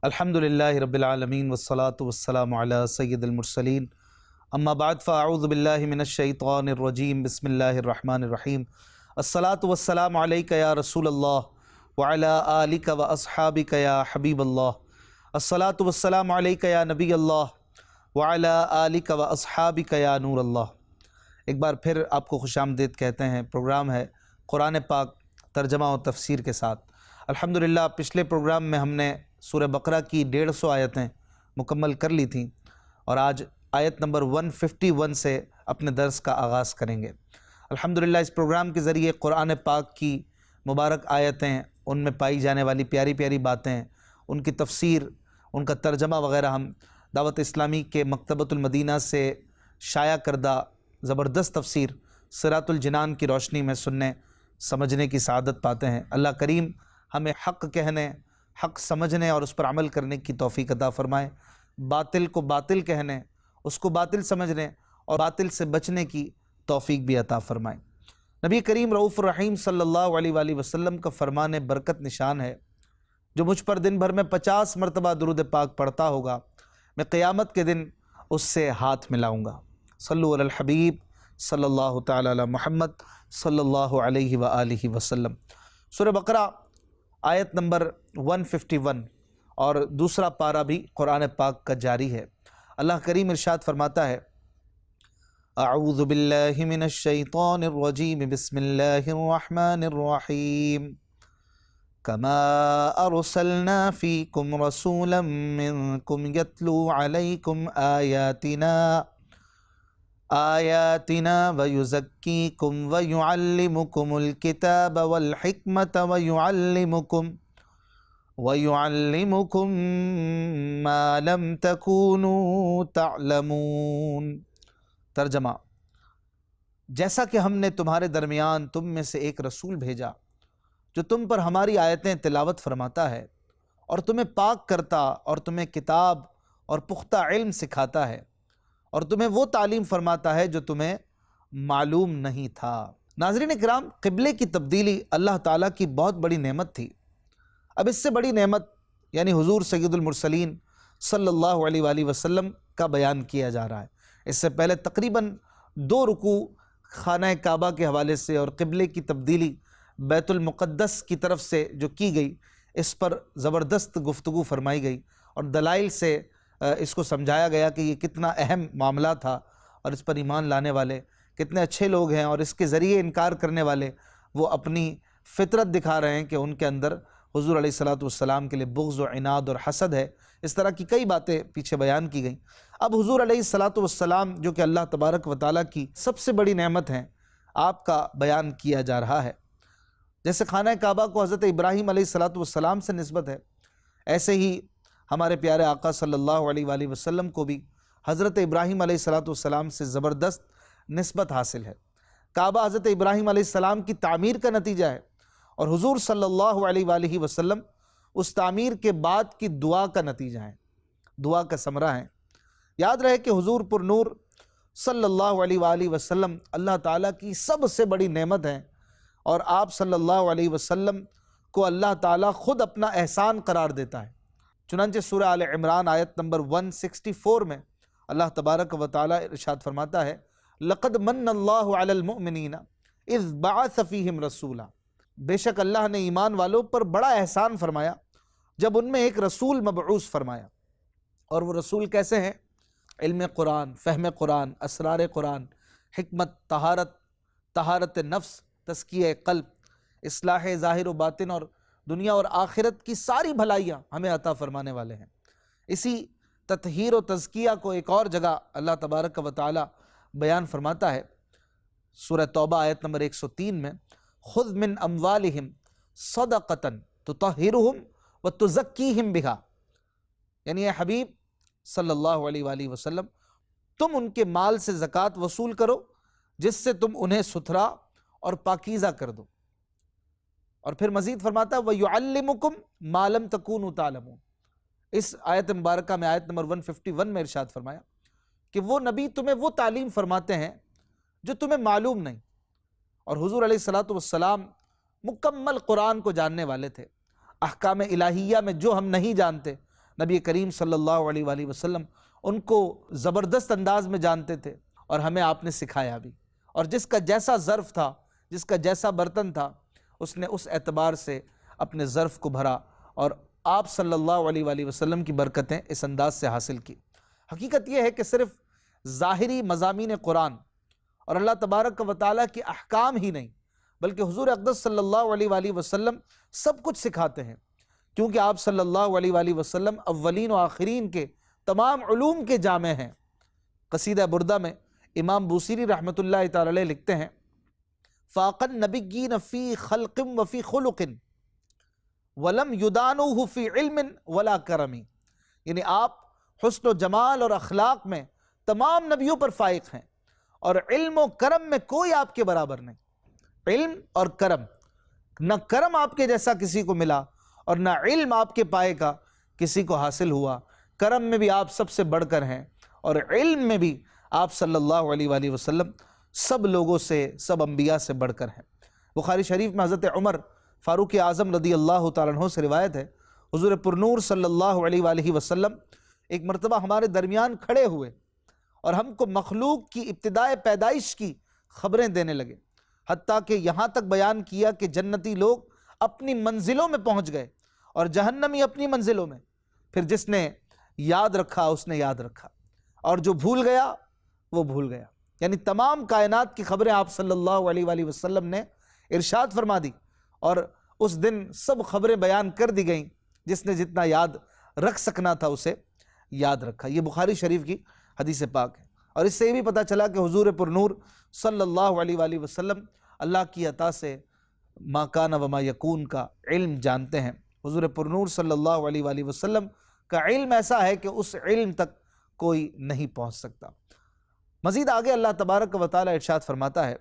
الحمدللہ رب العالمین والصلاة والسلام علی سید المرسلین اما بعد فاعوذ باللہ من الشیطان الرجیم بسم اللہ الرحمن الرحیم الصلاة والسلام علیک یا رسول اللہ وعلی آلک و اصحابک یا حبیب اللہ الصلاة والسلام علیک یا نبی اللہ وعلی آلک و اصحابک یا نور اللہ۔ ایک بار پھر آپ کو خوش آمدید کہتے ہیں۔ پروگرام ہے قرآن پاک ترجمہ و تفسیر کے ساتھ۔ الحمدللہ پچھلے پروگرام میں ہم نے سورہ بقرہ کی 150 آیتیں مکمل کر لی تھیں اور آج آیت نمبر 151 سے اپنے درس کا آغاز کریں گے۔ الحمدللہ اس پروگرام کے ذریعے قرآن پاک کی مبارک آیتیں، ان میں پائی جانے والی پیاری پیاری باتیں، ان کی تفسیر، ان کا ترجمہ وغیرہ ہم دعوت اسلامی کے مکتبۃ المدینہ سے شائع کردہ زبردست تفسیر صراط الجنان کی روشنی میں سننے سمجھنے کی سعادت پاتے ہیں۔ اللہ کریم ہمیں حق کہنے، حق سمجھنے اور اس پر عمل کرنے کی توفیق عطا فرمائے، باطل کو باطل کہنے، اس کو باطل سمجھنے اور باطل سے بچنے کی توفیق بھی عطا فرمائے۔ نبی کریم رؤوف الرحیم صلی اللہ علیہ وآلہ وسلم کا فرمان برکت نشان ہے، جو مجھ پر دن بھر میں 50 مرتبہ درود پاک پڑھتا ہوگا، میں قیامت کے دن اس سے ہاتھ ملاؤں گا۔ صلو علی الحبیب صلی اللہ تعالی علی محمد صلی اللہ علیہ وآلہ وسلم۔ سورہ بقرہ آیت نمبر 151 اور دوسرا پارہ بھی قرآن پاک کا جاری ہے۔ اللہ کریم ارشاد فرماتا ہے، اعوذ باللہ من الشیطان الرجیم بسم اللہ الرحمن الرحیم کما ارسلنا فیکم رسولا منکم یتلو علیکم آیاتنا ویزکیکم ویعلمکم الکتاب والحکمت ویعلمکم ما لم تکونوا تعلمون۔ ترجمہ: جیسا کہ ہم نے تمہارے درمیان تم میں سے ایک رسول بھیجا جو تم پر ہماری آیتیں تلاوت فرماتا ہے اور تمہیں پاک کرتا اور تمہیں کتاب اور پختہ علم سکھاتا ہے اور تمہیں وہ تعلیم فرماتا ہے جو تمہیں معلوم نہیں تھا۔ ناظرین کرام، قبلے کی تبدیلی اللہ تعالیٰ کی بہت بڑی نعمت تھی۔ اب اس سے بڑی نعمت یعنی حضور سید المرسلین صلی اللہ علیہ وآلہ وسلم کا بیان کیا جا رہا ہے۔ اس سے پہلے تقریباً 2 رکوع خانہ کعبہ کے حوالے سے اور قبلے کی تبدیلی بیت المقدس کی طرف سے جو کی گئی، اس پر زبردست گفتگو فرمائی گئی اور دلائل سے اس کو سمجھایا گیا کہ یہ کتنا اہم معاملہ تھا اور اس پر ایمان لانے والے کتنے اچھے لوگ ہیں، اور اس کے ذریعے انکار کرنے والے وہ اپنی فطرت دکھا رہے ہیں کہ ان کے اندر حضور علیہ السلام کے لیے بغض و عناد اور حسد ہے۔ اس طرح کی کئی باتیں پیچھے بیان کی گئیں۔ اب حضور علیہ السلام جو کہ اللہ تبارک و تعالیٰ کی سب سے بڑی نعمت ہیں، آپ کا بیان کیا جا رہا ہے۔ جیسے خانہ کعبہ کو حضرت ابراہیم علیہ السلام سے نسبت ہے، ایسے ہی ہمارے پیارے آقا صلی اللہ علیہ وآلہ وسلم کو بھی حضرت ابراہیم علیہ السلام سے زبردست نسبت حاصل ہے۔ کعبہ حضرت ابراہیم علیہ السلام کی تعمیر کا نتیجہ ہے اور حضور صلی اللہ علیہ وآلہ وسلم اس تعمیر کے بعد کی دعا کا نتیجہ ہے، دعا کا ثمرہ ہے۔ یاد رہے کہ حضور پر نور صلی اللہ علیہ وآلہ وسلم اللہ تعالیٰ کی سب سے بڑی نعمت ہیں، اور آپ صلی اللہ علیہ وسلم کو اللہ تعالیٰ خود اپنا احسان قرار دیتا ہے۔ چنانچہ سورہ آل عمران آیت نمبر 164 میں اللہ تبارک و تعالیٰ ارشاد فرماتا ہے، لَقَدْ مَنَّ اللَّهُ عَلَى الْمُؤْمِنِينَ إِذْ بَعَثَ فِيهِمْ رَسُولًا۔ بے شک اللہ نے ایمان والوں پر بڑا احسان فرمایا جب ان میں ایک رسول مبعوث فرمایا۔ اور وہ رسول کیسے ہیں؟ علم قرآن، فہم قرآن، اسرار قرآن، حکمت، طہارت نفس، تزکیہ قلب، اصلاح ظاہر و باطن اور دنیا اور آخرت کی ساری بھلائیاں ہمیں عطا فرمانے والے ہیں۔ اسی تطہیر و تزکیہ کو ایک اور جگہ اللہ تبارک و تعالی بیان فرماتا ہے، سورہ توبہ آیت نمبر 103 میں، خُذْ مِنْ أَمْوَالِهِمْ صَدَقَةً تُطَهِّرُهُمْ وَتُزَكِّيهِمْ بِهَا، یعنی اے حبیب صلی اللہ علیہ وآلہ وسلم، تم ان کے مال سے زکوٰۃ وصول کرو جس سے تم انہیں ستھرا اور پاکیزہ کر دو۔ اور پھر مزید فرماتا ہے وَيُعَلِّمُكُمْ مَا لَمْ تَكُونُوا تَعْلَمُونَ۔ اس آیت مبارکہ میں آیت نمبر 151 میں ارشاد فرمایا کہ وہ نبی تمہیں وہ تعلیم فرماتے ہیں جو تمہیں معلوم نہیں، اور حضور علیہ السلام مکمل قرآن کو جاننے والے تھے۔ احکام الہیہ میں جو ہم نہیں جانتے نبی کریم صلی اللہ علیہ وآلہ وسلم ان کو زبردست انداز میں جانتے تھے، اور ہمیں آپ نے سکھایا بھی، اور جس کا جیسا ظرف تھا، جس کا جیسا برتن تھا، اس نے اس اعتبار سے اپنے ظرف کو بھرا، اور آپ صلی اللہ علیہ وآلہ وسلم کی برکتیں اس انداز سے حاصل کی۔ حقیقت یہ ہے کہ صرف ظاہری مضامین قرآن اور اللہ تبارک و تعالیٰ کے احکام ہی نہیں، بلکہ حضور اقدس صلی اللہ علیہ وآلہ وسلم سب کچھ سکھاتے ہیں، کیونکہ آپ صلی اللہ علیہ وآلہ وسلم اولین و آخرین کے تمام علوم کے جامع ہیں۔ قصیدہ بردہ میں امام بوصیری رحمۃ اللہ تعالی علیہ لکھتے ہیں، فاق النبیین فی خلق وفی خلق ولم یدانوہ فی علم ولا کرم، یعنی آپ حسن و جمال اور اخلاق میں تمام نبیوں پر فائق ہیں، اور علم و کرم میں کوئی آپ کے برابر نہیں۔ علم اور کرم، نہ کرم آپ کے جیسا کسی کو ملا اور نہ علم آپ کے پائے کا کسی کو حاصل ہوا۔ کرم میں بھی آپ سب سے بڑھ کر ہیں، اور علم میں بھی آپ صلی اللہ علیہ وآلہ وسلم سب لوگوں سے، سب انبیاء سے بڑھ کر ہیں۔ بخاری شریف میں حضرت عمر فاروق اعظم رضی اللہ تعالیٰ عنہ سے روایت ہے، حضور پرنور صلی اللہ علیہ وآلہ وسلم ایک مرتبہ ہمارے درمیان کھڑے ہوئے اور ہم کو مخلوق کی ابتدائے پیدائش کی خبریں دینے لگے، حتیٰ کہ یہاں تک بیان کیا کہ جنتی لوگ اپنی منزلوں میں پہنچ گئے اور جہنمی اپنی منزلوں میں۔ پھر جس نے یاد رکھا اس نے یاد رکھا، اور جو بھول گیا وہ بھول گیا۔ یعنی تمام کائنات کی خبریں آپ صلی اللہ علیہ وآلہ وسلم نے ارشاد فرما دی، اور اس دن سب خبریں بیان کر دی گئیں، جس نے جتنا یاد رکھ سکنا تھا اسے یاد رکھا۔ یہ بخاری شریف کی حدیث پاک ہے، اور اس سے یہ بھی پتہ چلا کہ حضور پرنور صلی اللہ علیہ وآلہ وسلم اللہ کی عطا سے ما کان و ما یکون کا علم جانتے ہیں۔ حضور پرنور صلی اللہ علیہ وآلہ وسلم کا علم ایسا ہے کہ اس علم تک کوئی نہیں پہنچ سکتا۔ مزید آگے اللہ تبارک و تعالی ارشاد فرماتا ہے،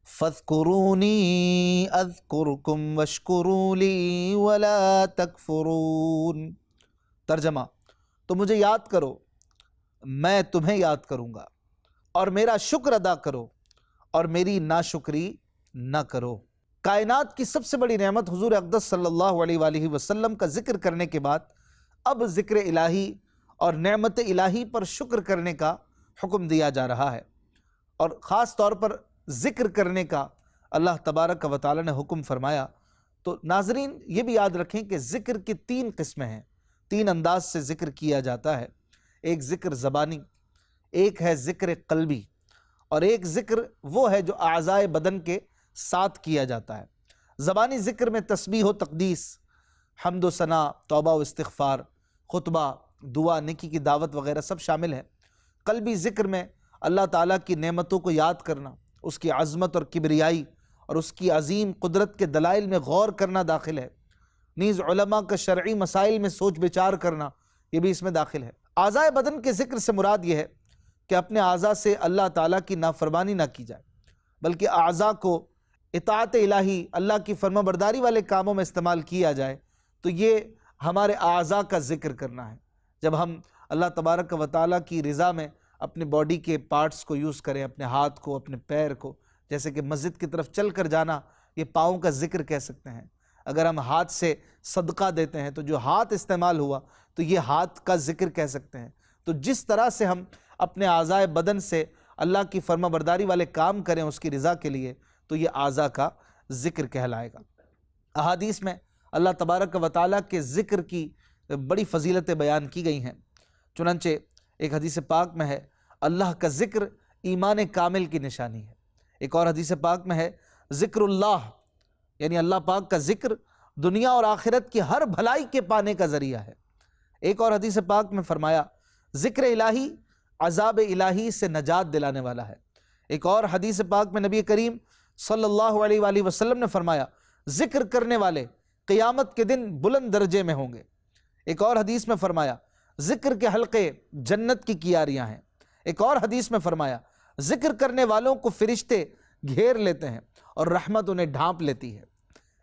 فَاذْكُرُونِي أَذْكُرْكُمْ وَاشْكُرُوا لِي وَلَا تَكْفُرُونَ۔ ترجمہ، تو مجھے یاد کرو، میں تمہیں یاد کروں گا، اور میرا شکر ادا کرو، اور میری ناشکری نہ کرو۔ کائنات کی سب سے بڑی نعمت حضور اقدس صلی اللہ علیہ وآلہ وسلم کا ذکر کرنے کے بعد اب ذکر الہی اور نعمت الہی پر شکر کرنے کا حکم دیا جا رہا ہے، اور خاص طور پر ذکر کرنے کا اللہ تبارک و تعالی نے حکم فرمایا۔ تو ناظرین یہ بھی یاد رکھیں کہ ذکر کی تین قسمیں ہیں، تین انداز سے ذکر کیا جاتا ہے۔ ایک ذکر زبانی، ایک ہے ذکر قلبی، اور ایک ذکر وہ ہے جو اعضائے بدن کے ساتھ کیا جاتا ہے۔ زبانی ذکر میں تسبیح و تقدیس، حمد و ثنا، توبہ و استغفار، خطبہ، دعا، نیکی کی دعوت وغیرہ سب شامل ہے۔ قلبی ذکر میں اللہ تعالیٰ کی نعمتوں کو یاد کرنا، اس کی عظمت اور کبریائی اور اس کی عظیم قدرت کے دلائل میں غور کرنا داخل ہے۔ نیز علماء کا شرعی مسائل میں سوچ بچار کرنا، یہ بھی اس میں داخل ہے۔ اعضائے بدن کے ذکر سے مراد یہ ہے کہ اپنے اعضاء سے اللہ تعالیٰ کی نافرمانی نہ کی جائے، بلکہ اعضاء کو اطاعت الہی، اللہ کی فرما برداری والے کاموں میں استعمال کیا جائے۔ تو یہ ہمارے اعضاء کا ذکر کرنا ہے۔ جب ہم اللہ تبارک و تعالیٰ کی رضا میں اپنے باڈی کے پارٹس کو یوز کریں، اپنے ہاتھ کو، اپنے پیر کو، جیسے کہ مسجد کی طرف چل کر جانا، یہ پاؤں کا ذکر کہہ سکتے ہیں۔ اگر ہم ہاتھ سے صدقہ دیتے ہیں تو جو ہاتھ استعمال ہوا تو یہ ہاتھ کا ذکر کہہ سکتے ہیں۔ تو جس طرح سے ہم اپنے اعضائے بدن سے اللہ کی فرما برداری والے کام کریں اس کی رضا کے لیے، تو یہ اعضاء کا ذکر کہلائے گا۔ احادیث میں اللہ تبارک و تعالیٰ کے ذکر کی بڑی فضیلتیں بیان کی گئی ہیں۔ چنانچہ ایک حدیث پاک میں ہے، اللہ کا ذکر ایمان کامل کی نشانی ہے۔ ایک اور حدیث پاک میں ہے، ذکر اللہ، یعنی اللہ پاک کا ذکر دنیا اور آخرت کی ہر بھلائی کے پانے کا ذریعہ ہے۔ ایک اور حدیث پاک میں فرمایا، ذکر الہی عذاب الہی سے نجات دلانے والا ہے۔ ایک اور حدیث پاک میں نبی کریم صلی اللہ علیہ وآلہ وسلم نے فرمایا، ذکر کرنے والے قیامت کے دن بلند درجے میں ہوں گے۔ ایک اور حدیث میں فرمایا، ذکر کے حلقے جنت کی کیاریاں ہیں۔ ایک اور حدیث میں فرمایا، ذکر کرنے والوں کو فرشتے گھیر لیتے ہیں اور رحمت انہیں ڈھانپ لیتی ہے۔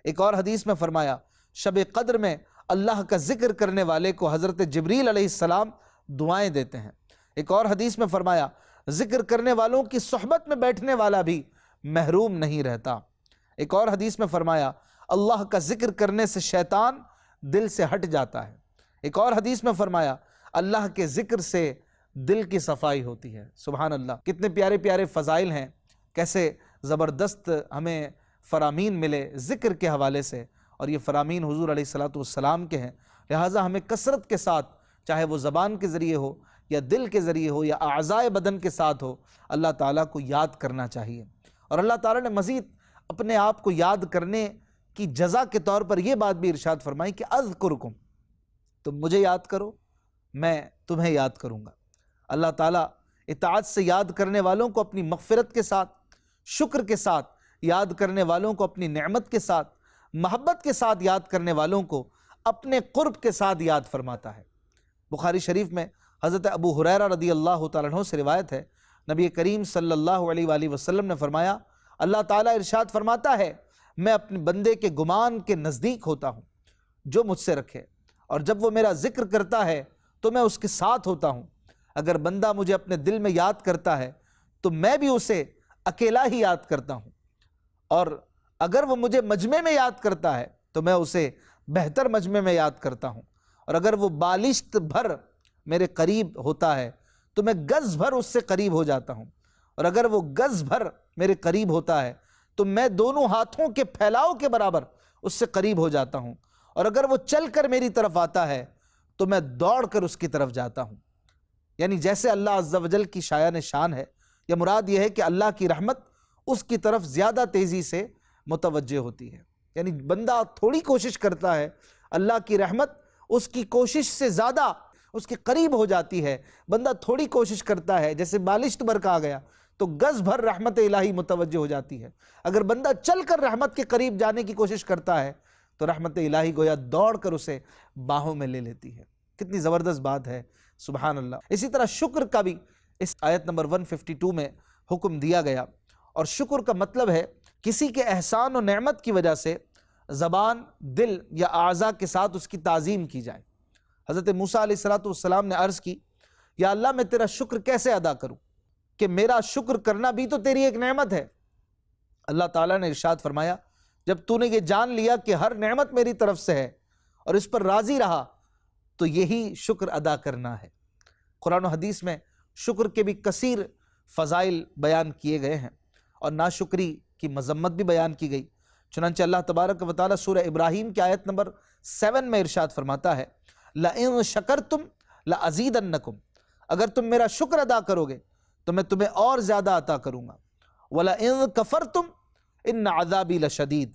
ایک اور حدیث میں فرمایا، شب قدر میں اللہ کا ذکر کرنے والے کو حضرت جبریل علیہ السلام دعائیں دیتے ہیں۔ ایک اور حدیث میں فرمایا، ذکر کرنے والوں کی صحبت میں بیٹھنے والا بھی محروم نہیں رہتا۔ ایک اور حدیث میں فرمایا، اللہ کا ذکر کرنے سے شیطان دل سے ہٹ جاتا ہے۔ ایک اور حدیث میں فرمایا اللہ کے ذکر سے دل کی صفائی ہوتی ہے۔ سبحان اللہ، کتنے پیارے پیارے فضائل ہیں، کیسے زبردست ہمیں فرامین ملے ذکر کے حوالے سے، اور یہ فرامین حضور علیہ الصلوۃ والسلام کے ہیں۔ لہٰذا ہمیں کثرت کے ساتھ، چاہے وہ زبان کے ذریعے ہو یا دل کے ذریعے ہو یا اعضائے بدن کے ساتھ ہو، اللہ تعالیٰ کو یاد کرنا چاہیے۔ اور اللہ تعالیٰ نے مزید اپنے آپ کو یاد کرنے کی جزا کے طور پر یہ بات بھی ارشاد فرمائی کہ اذکرکم، تم مجھے یاد کرو، میں تمہیں یاد کروں گا۔ اللہ تعالیٰ اطاعت سے یاد کرنے والوں کو اپنی مغفرت کے ساتھ، شکر کے ساتھ یاد کرنے والوں کو اپنی نعمت کے ساتھ، محبت کے ساتھ یاد کرنے والوں کو اپنے قرب کے ساتھ یاد فرماتا ہے۔ بخاری شریف میں حضرت ابو ہریرہ رضی اللہ تعالیٰ عنہ سے روایت ہے، نبی کریم صلی اللہ علیہ وآلہ وسلم نے فرمایا، اللہ تعالیٰ ارشاد فرماتا ہے، میں اپنے بندے کے گمان کے نزدیک ہوتا ہوں جو مجھ سے رکھے، اور جب وہ میرا ذکر کرتا ہے تو میں اس کے ساتھ ہوتا ہوں۔ اگر بندہ مجھے اپنے دل میں یاد کرتا ہے تو میں بھی اسے اکیلا ہی یاد کرتا ہوں، اور اگر وہ مجھے مجمع میں یاد کرتا ہے تو میں اسے بہتر مجمع میں یاد کرتا ہوں، اور اگر وہ بالشت بھر میرے قریب ہوتا ہے تو میں گز بھر اس سے قریب ہو جاتا ہوں، اور اگر وہ گز بھر میرے قریب ہوتا ہے تو میں دونوں ہاتھوں کے پھیلاؤ کے برابر اس سے قریب ہو جاتا ہوں، اور اگر وہ چل کر میری طرف آتا ہے تو میں دوڑ کر اس کی طرف جاتا ہوں۔ یعنی جیسے اللہ عز و جل کی شایان شان ہے، یا مراد یہ ہے کہ اللہ کی رحمت اس کی طرف زیادہ تیزی سے متوجہ ہوتی ہے۔ یعنی بندہ تھوڑی کوشش کرتا ہے، اللہ کی رحمت اس کی کوشش سے زیادہ اس کے قریب ہو جاتی ہے۔ بندہ تھوڑی کوشش کرتا ہے، جیسے بالشت بھر کہا گیا، تو گز بھر رحمت الہی متوجہ ہو جاتی ہے۔ اگر بندہ چل کر رحمت کے قریب جانے کی کوشش کرتا ہے تو رحمت الہی گویا دوڑ کر اسے باہوں میں لے لیتی ہے۔ کتنی زبردست بات ہے، سبحان اللہ۔ اسی طرح شکر کا بھی اس آیت نمبر 152 میں حکم دیا گیا، اور شکر کا مطلب ہے کسی کے احسان و نعمت کی وجہ سے زبان، دل یا اعضاء کے ساتھ اس کی تعظیم کی جائے۔ حضرت موسیٰ علیہ السلام نے عرض کی، یا اللہ میں تیرا شکر کیسے ادا کروں کہ میرا شکر کرنا بھی تو تیری ایک نعمت ہے۔ اللہ تعالیٰ نے ارشاد فرمایا، جب تو نے یہ جان لیا کہ ہر نعمت میری طرف سے ہے اور اس پر راضی رہا تو یہی شکر ادا کرنا ہے۔ قرآن و حدیث میں شکر کے بھی کثیر فضائل بیان کیے گئے ہیں، اور ناشکری کی مذمت بھی بیان کی گئی۔ چنانچہ اللہ تبارک و تعالیٰ سورہ ابراہیم کی آیت نمبر 7 میں ارشاد فرماتا ہے، لَإِن شَكَرْتُمْ لَأَزِيدَنَّكُمْ، اگر تم میرا شکر ادا کرو گے تو میں تمہیں اور زیادہ عطا کروں گا، وَلَإِن كَفَرْتُمْ إِنَّ عَذَابِي لَشَدِيدٌ،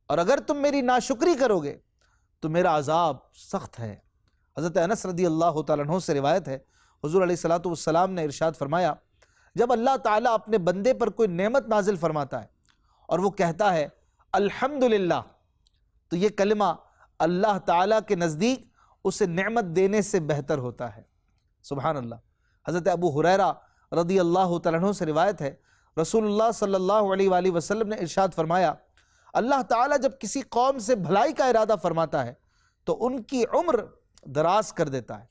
اور اگر تم میری ناشکری کرو گے تو میرا عذاب سخت ہے۔ حضرت انس رضی اللہ تعالیٰ عنہ سے روایت ہے، حضور علیہ الصلوۃ والسلام نے ارشاد فرمایا، جب اللہ تعالیٰ اپنے بندے پر کوئی نعمت نازل فرماتا ہے اور وہ کہتا ہے الحمدللہ، تو یہ کلمہ اللہ تعالیٰ کے نزدیک اسے نعمت دینے سے بہتر ہوتا ہے۔ سبحان اللہ۔ حضرت ابو ہریرہ رضی اللہ تعالیٰ عنہ سے روایت ہے، رسول اللہ صلی اللہ علیہ وآلہ وسلم نے ارشاد فرمایا، اللہ تعالیٰ جب کسی قوم سے بھلائی کا ارادہ فرماتا ہے تو ان کی عمر دراز کر دیتا ہے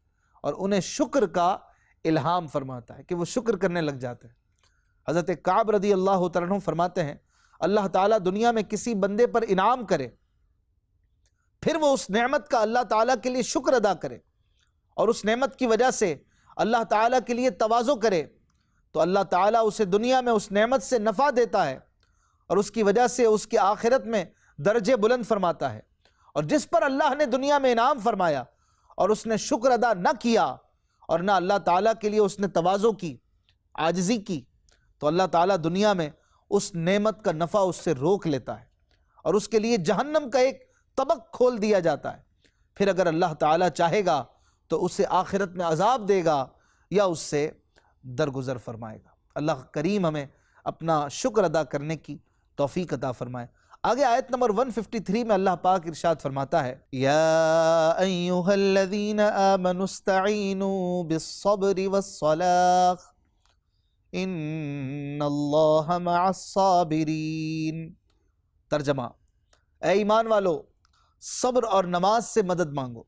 اور انہیں شکر کا الہام فرماتا ہے کہ وہ شکر کرنے لگ جاتے ہیں۔ حضرت کعب رضی اللہ تعالیٰ عنہ فرماتے ہیں، اللہ تعالیٰ دنیا میں کسی بندے پر انعام کرے، پھر وہ اس نعمت کا اللہ تعالیٰ کے لیے شکر ادا کرے اور اس نعمت کی وجہ سے اللہ تعالیٰ کے لیے تواضع کرے، تو اللہ تعالیٰ اسے دنیا میں اس نعمت سے نفع دیتا ہے اور اس کی وجہ سے اس کے آخرت میں درجے بلند فرماتا ہے۔ اور جس پر اللہ نے دنیا میں انعام فرمایا اور اس نے شکر ادا نہ کیا اور نہ اللہ تعالیٰ کے لیے اس نے تواضع کی، عاجزی کی، تو اللہ تعالیٰ دنیا میں اس نعمت کا نفع اس سے روک لیتا ہے اور اس کے لیے جہنم کا ایک طبق کھول دیا جاتا ہے۔ پھر اگر اللہ تعالیٰ چاہے گا تو اسے آخرت میں عذاب دے گا یا اس سے درگزر فرمائے گا۔ اللہ کریم ہمیں اپنا شکر ادا کرنے کی توفیق عطا فرمائے۔ آگے آیت نمبر 153 میں اللہ پاک ارشاد فرماتا ہے، یا ایھا الذین آمنوا استعینوا بالصبر والصلاۃ ان اللہ مع الصابرین۔ ترجمہ، اے ایمان والو، صبر اور نماز سے مدد مانگو،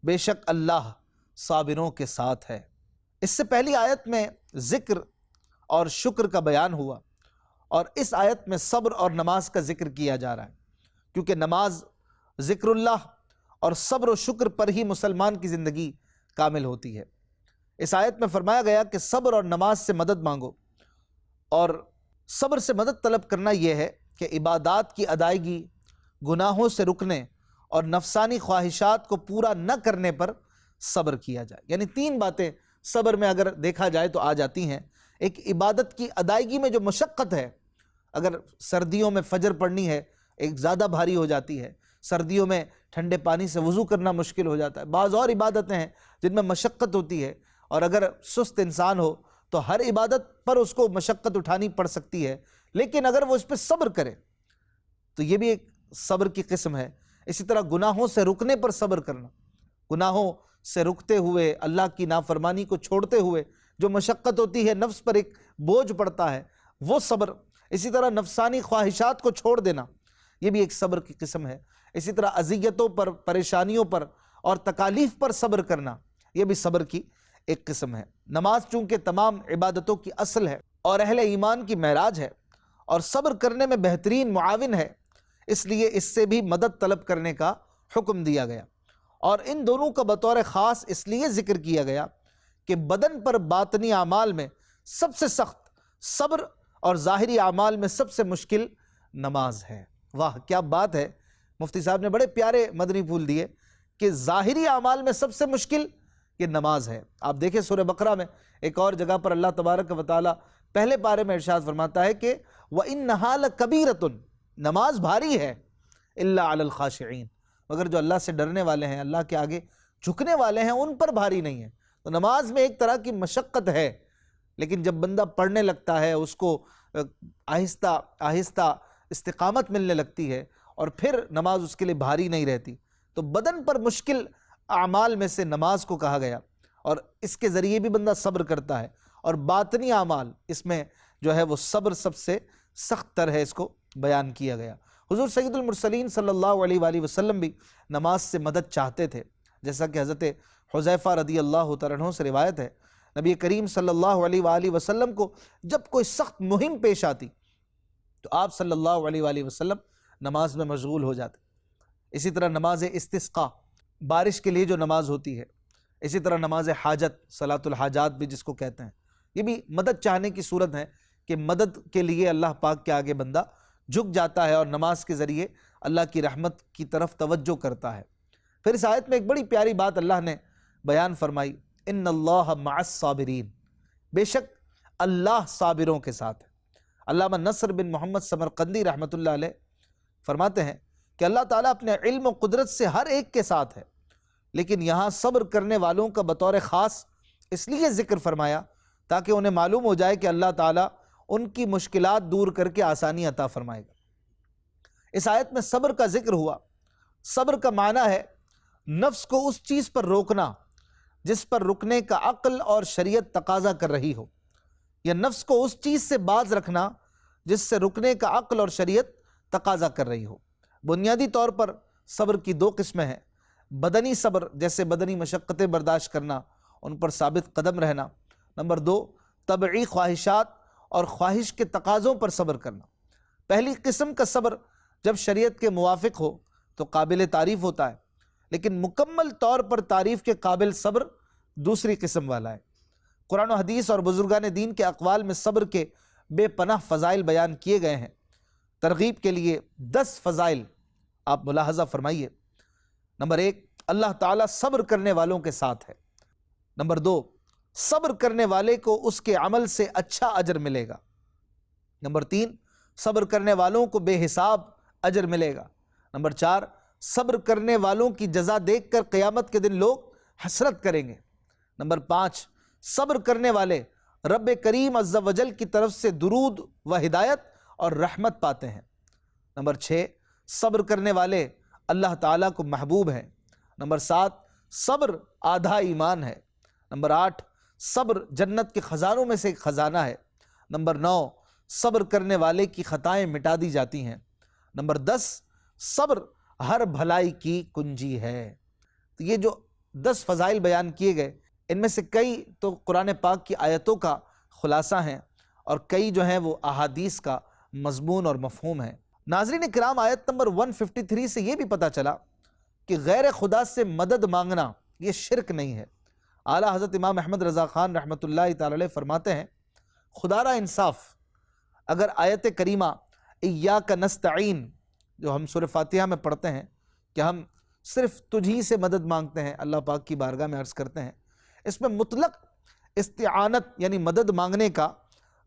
بے شک اللہ صابروں کے ساتھ ہے۔ اس سے پہلی آیت میں ذکر اور شکر کا بیان ہوا، اور اس آیت میں صبر اور نماز کا ذکر کیا جا رہا ہے، کیونکہ نماز ذکر اللہ اور صبر و شکر پر ہی مسلمان کی زندگی کامل ہوتی ہے۔ اس آیت میں فرمایا گیا کہ صبر اور نماز سے مدد مانگو، اور صبر سے مدد طلب کرنا یہ ہے کہ عبادات کی ادائیگی، گناہوں سے رکنے اور نفسانی خواہشات کو پورا نہ کرنے پر صبر کیا جائے۔ یعنی تین باتیں صبر میں اگر دیکھا جائے تو آ جاتی ہیں۔ ایک عبادت کی ادائیگی میں جو مشقت ہے، اگر سردیوں میں فجر پڑھنی ہے ایک زیادہ بھاری ہو جاتی ہے، سردیوں میں ٹھنڈے پانی سے وضو کرنا مشکل ہو جاتا ہے، بعض اور عبادتیں ہیں جن میں مشقت ہوتی ہے، اور اگر سست انسان ہو تو ہر عبادت پر اس کو مشقت اٹھانی پڑ سکتی ہے، لیکن اگر وہ اس پہ صبر کرے تو یہ بھی ایک صبر کی قسم ہے۔ اسی طرح گناہوں سے رکنے پر صبر کرنا، گناہوں سے رکتے ہوئے، اللہ کی نافرمانی کو چھوڑتے ہوئے جو مشقت ہوتی ہے، نفس پر ایک بوجھ پڑتا ہے، وہ صبر۔ اسی طرح نفسانی خواہشات کو چھوڑ دینا، یہ بھی ایک صبر کی قسم ہے۔ اسی طرح اذیتوں پر، پریشانیوں پر اور تکالیف پر صبر کرنا، یہ بھی صبر کی ایک قسم ہے۔ نماز چونکہ تمام عبادتوں کی اصل ہے اور اہل ایمان کی معراج ہے، اور صبر کرنے میں بہترین معاون ہے، اس لیے اس سے بھی مدد طلب کرنے کا حکم دیا گیا۔ اور ان دونوں کا بطور خاص اس لیے ذکر کیا گیا کہ بدن پر باطنی اعمال میں سب سے سخت صبر اور ظاہری اعمال میں سب سے مشکل نماز ہے۔ واہ کیا بات ہے، مفتی صاحب نے بڑے پیارے مدنی پھول دیے کہ ظاہری اعمال میں سب سے مشکل یہ نماز ہے۔ آپ دیکھیں سورہ بقرہ میں ایک اور جگہ پر اللہ تبارک و تعالی پہلے پارے میں ارشاد فرماتا ہے کہ وَإِنَّهَا لَكَبِيرَةٌ، نماز بھاری ہے، إِلَّا عَلَى الْخَاشِعِينَ، مگر جو اللہ سے ڈرنے والے ہیں، اللہ کے آگے جھکنے والے ہیں، ان پر بھاری نہیں ہے۔ تو نماز میں ایک طرح کی مشقت ہے، لیکن جب بندہ پڑھنے لگتا ہے، اس کو آہستہ آہستہ استقامت ملنے لگتی ہے، اور پھر نماز اس کے لیے بھاری نہیں رہتی۔ تو بدن پر مشکل اعمال میں سے نماز کو کہا گیا، اور اس کے ذریعے بھی بندہ صبر کرتا ہے، اور باطنی اعمال اس میں جو ہے وہ صبر سب سے سخت تر ہے، اس کو بیان کیا گیا۔ حضور سید المرسلین صلی اللہ علیہ وآلہ وسلم بھی نماز سے مدد چاہتے تھے، جیسا کہ حضرت حذیفہ رضی اللہ تعالیٰ عنہ سے روایت ہے، نبی کریم صلی اللہ علیہ وآلہ وسلم کو جب کوئی سخت مہم پیش آتی تو آپ صلی اللہ علیہ وآلہ وسلم نماز میں مشغول ہو جاتے۔ اسی طرح نماز استسقاء، بارش کے لیے جو نماز ہوتی ہے، اسی طرح نماز حاجت، صلاۃ الحاجات بھی جس کو کہتے ہیں، یہ بھی مدد چاہنے کی صورت ہے کہ مدد کے لیے اللہ پاک کے آگے بندہ جھک جاتا ہے اور نماز کے ذریعے اللہ کی رحمت کی طرف توجہ کرتا ہے۔ پھر اس آیت میں ایک بڑی پیاری بات اللہ نے بیان فرمائی، ان اللہ مع الصابرین، بے شک اللہ صابروں کے ساتھ ہے۔ علامہ نصر بن محمد سمرقندی رحمۃ اللہ علیہ فرماتے ہیں کہ اللہ تعالیٰ اپنے علم و قدرت سے ہر ایک کے ساتھ ہے، لیکن یہاں صبر کرنے والوں کا بطور خاص اس لیے ذکر فرمایا تاکہ انہیں معلوم ہو جائے کہ اللہ تعالیٰ ان کی مشکلات دور کر کے آسانی عطا فرمائے گا۔ اس آیت میں صبر کا ذکر ہوا۔ صبر کا معنی ہے نفس کو اس چیز پر روکنا جس پر رکنے کا عقل اور شریعت تقاضا کر رہی ہو، یا نفس کو اس چیز سے باز رکھنا جس سے رکنے کا عقل اور شریعت تقاضا کر رہی ہو۔ بنیادی طور پر صبر کی دو قسمیں ہیں، بدنی صبر جیسے بدنی مشقتیں برداشت کرنا، ان پر ثابت قدم رہنا۔ نمبر دو، طبعی خواہشات اور خواہش کے تقاضوں پر صبر کرنا۔ پہلی قسم کا صبر جب شریعت کے موافق ہو تو قابل تعریف ہوتا ہے، لیکن مکمل طور پر تعریف کے قابل صبر دوسری قسم والا ہے۔ قرآن و حدیث اور بزرگان دین کے اقوال میں صبر کے بے پناہ فضائل بیان کیے گئے ہیں۔ ترغیب کے لیے 10 فضائل آپ ملاحظہ فرمائیے۔ نمبر 1، اللہ تعالیٰ صبر کرنے والوں کے ساتھ ہے۔ نمبر 2، صبر کرنے والے کو اس کے عمل سے اچھا اجر ملے گا۔ نمبر 3، صبر کرنے والوں کو بے حساب اجر ملے گا۔ نمبر 4، صبر کرنے والوں کی جزا دیکھ کر قیامت کے دن لوگ حسرت کریں گے۔ نمبر 5، صبر کرنے والے رب کریم عز و جل کی طرف سے درود و ہدایت اور رحمت پاتے ہیں۔ نمبر 6، صبر کرنے والے اللہ تعالیٰ کو محبوب ہیں۔ نمبر 7، صبر آدھا ایمان ہے۔ نمبر 8، صبر جنت کے خزانوں میں سے ایک خزانہ ہے۔ نمبر 9، صبر کرنے والے کی خطائیں مٹا دی جاتی ہیں۔ نمبر 10، صبر ہر بھلائی کی کنجی ہے۔ تو یہ جو 10 فضائل بیان کیے گئے، ان میں سے کئی تو قرآن پاک کی آیتوں کا خلاصہ ہیں، اور کئی جو ہیں وہ احادیث کا مضمون اور مفہوم ہیں۔ ناظرین کرام، آیت نمبر 153 سے یہ بھی پتہ چلا کہ غیر خدا سے مدد مانگنا یہ شرک نہیں ہے۔ اعلیٰ حضرت امام احمد رضا خان رحمۃ اللہ تعالی علیہ فرماتے ہیں، خدا را انصاف، اگر آیت کریمہ ایاک نستعین جو ہم سورہ فاتحہ میں پڑھتے ہیں کہ ہم صرف تجھی سے مدد مانگتے ہیں، اللہ پاک کی بارگاہ میں عرض کرتے ہیں، اس میں مطلق استعانت یعنی مدد مانگنے کا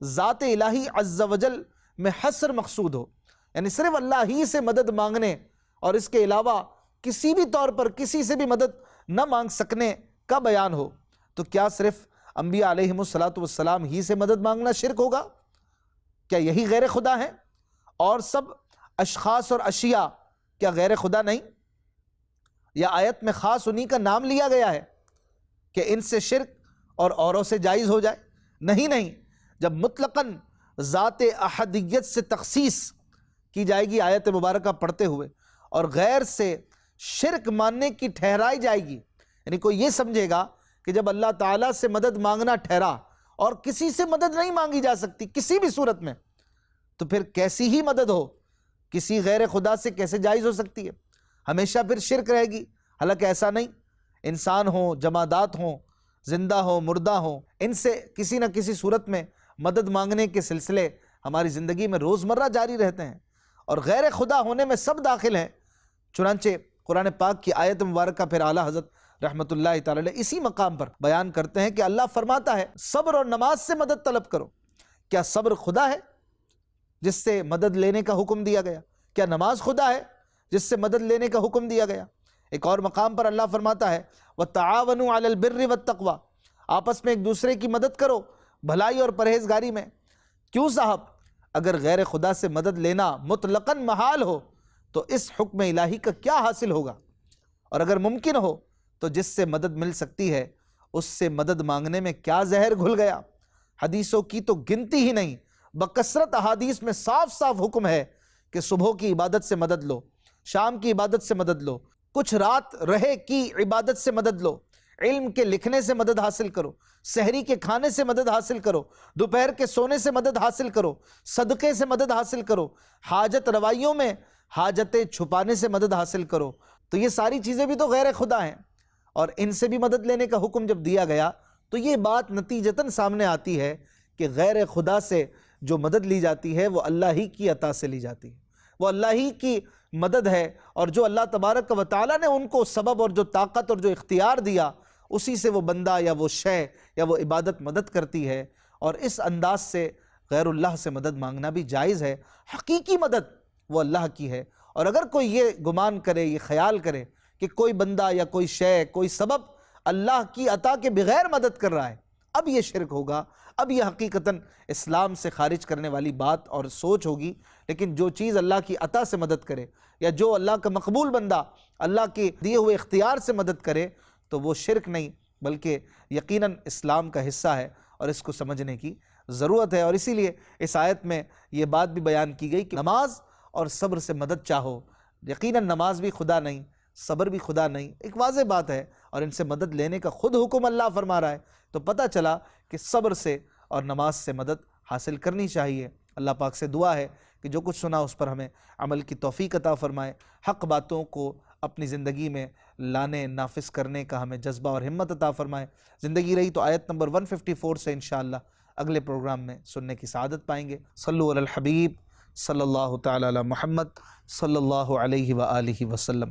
ذات الہی عز و جل میں حصر مقصود ہو، یعنی صرف اللہ ہی سے مدد مانگنے اور اس کے علاوہ کسی بھی طور پر کسی سے بھی مدد نہ مانگ سکنے کا بیان ہو، تو کیا صرف انبیاء علیہم السلام ہی سے مدد مانگنا شرک ہوگا؟ کیا یہی غیر خدا ہیں؟ اور سب اشخاص اور اشیاء کیا غیر خدا نہیں؟ یا آیت میں خاص انہی کا نام لیا گیا ہے کہ ان سے شرک اور اوروں سے جائز ہو جائے؟ نہیں، جب مطلقاً ذات احدیت سے تخصیص کی جائے گی آیت مبارکہ پڑھتے ہوئے اور غیر سے شرک ماننے کی ٹھہرائی جائے گی، یعنی کوئی یہ سمجھے گا کہ جب اللہ تعالیٰ سے مدد مانگنا ٹھہرا اور کسی سے مدد نہیں مانگی جا سکتی کسی بھی صورت میں، تو پھر کیسی ہی مدد ہو کسی غیر خدا سے کیسے جائز ہو سکتی ہے؟ ہمیشہ پھر شرک رہے گی۔ حالانکہ ایسا نہیں، انسان ہوں، جمادات ہوں، زندہ ہوں، مردہ ہوں، ان سے کسی نہ کسی صورت میں مدد مانگنے کے سلسلے ہماری زندگی میں روزمرہ جاری رہتے ہیں، اور غیر خدا ہونے میں سب داخل ہیں۔ چنانچہ قرآن پاک کی آیت مبارکہ پھر اعلیٰ حضرت رحمۃ اللہ تعالی علیہ اسی مقام پر بیان کرتے ہیں کہ اللہ فرماتا ہے صبر اور نماز سے مدد طلب کرو۔ کیا صبر خدا ہے جس سے مدد لینے کا حکم دیا گیا؟ کیا نماز خدا ہے جس سے مدد لینے کا حکم دیا گیا؟ ایک اور مقام پر اللہ فرماتا ہے وَتَعَاوَنُوا عَلَى الْبِرِّ وَالتَّقْوَى، آپس میں ایک دوسرے کی مدد کرو بھلائی اور پرہیزگاری میں۔ کیوں صاحب؟ اگر غیر خدا سے مدد لینا مطلقاً محال ہو تو اس حکم الہی کا کیا حاصل ہوگا؟ اور اگر ممکن ہو تو جس سے مدد مل سکتی ہے اس سے مدد مانگنے میں کیا زہر گھل گیا؟ حدیثوں کی تو گنتی ہی نہیں، بکثرت احادیث میں صاف صاف حکم ہے کہ صبح کی عبادت سے مدد لو، شام کی عبادت سے مدد لو، کچھ رات رہے کی عبادت سے مدد لو، علم کے لکھنے سے مدد حاصل کرو، سحری کے کھانے سے مدد حاصل کرو، دوپہر کے سونے سے مدد حاصل کرو، صدقے سے مدد حاصل کرو، حاجت روائیوں میں حاجتیں چھپانے سے مدد حاصل کرو۔ تو یہ ساری چیزیں بھی تو غیر خدا ہیں، اور ان سے بھی مدد لینے کا حکم جب دیا گیا تو یہ بات نتیجتاً سامنے آتی ہے کہ غیر خدا سے جو مدد لی جاتی ہے وہ اللہ ہی کی عطا سے لی جاتی ہے، وہ اللہ ہی کی مدد ہے، اور جو اللہ تبارک و تعالیٰ نے ان کو سبب اور جو طاقت اور جو اختیار دیا اسی سے وہ بندہ یا وہ شے یا وہ عبادت مدد کرتی ہے، اور اس انداز سے غیر اللہ سے مدد مانگنا بھی جائز ہے۔ حقیقی مدد وہ اللہ کی ہے، اور اگر کوئی یہ گمان کرے، یہ خیال کرے کہ کوئی بندہ یا کوئی شے، کوئی سبب اللہ کی عطا کے بغیر مدد کر رہا ہے، اب یہ شرک ہوگا، اب یہ حقیقتاً اسلام سے خارج کرنے والی بات اور سوچ ہوگی۔ لیکن جو چیز اللہ کی عطا سے مدد کرے یا جو اللہ کا مقبول بندہ اللہ کے دیے ہوئے اختیار سے مدد کرے تو وہ شرک نہیں بلکہ یقیناً اسلام کا حصہ ہے، اور اس کو سمجھنے کی ضرورت ہے۔ اور اسی لیے اس آیت میں یہ بات بھی بیان کی گئی کہ نماز اور صبر سے مدد چاہو۔ یقیناً نماز بھی خدا نہیں، صبر بھی خدا نہیں، ایک واضح بات ہے، اور ان سے مدد لینے کا خود حکم اللہ فرما رہا ہے، تو پتہ چلا کہ صبر سے اور نماز سے مدد حاصل کرنی چاہیے۔ اللہ پاک سے دعا ہے کہ جو کچھ سنا اس پر ہمیں عمل کی توفیق عطا فرمائے، حق باتوں کو اپنی زندگی میں لانے نافذ کرنے کا ہمیں جذبہ اور ہمت عطا فرمائے۔ زندگی رہی تو آیت نمبر 154 سے انشاءاللہ اگلے پروگرام میں سننے کی سعادت پائیں گے۔ صلو علی الحبیب صلی اللہ تعالی علی محمد صلی اللہ علیہ وآلہ وسلم۔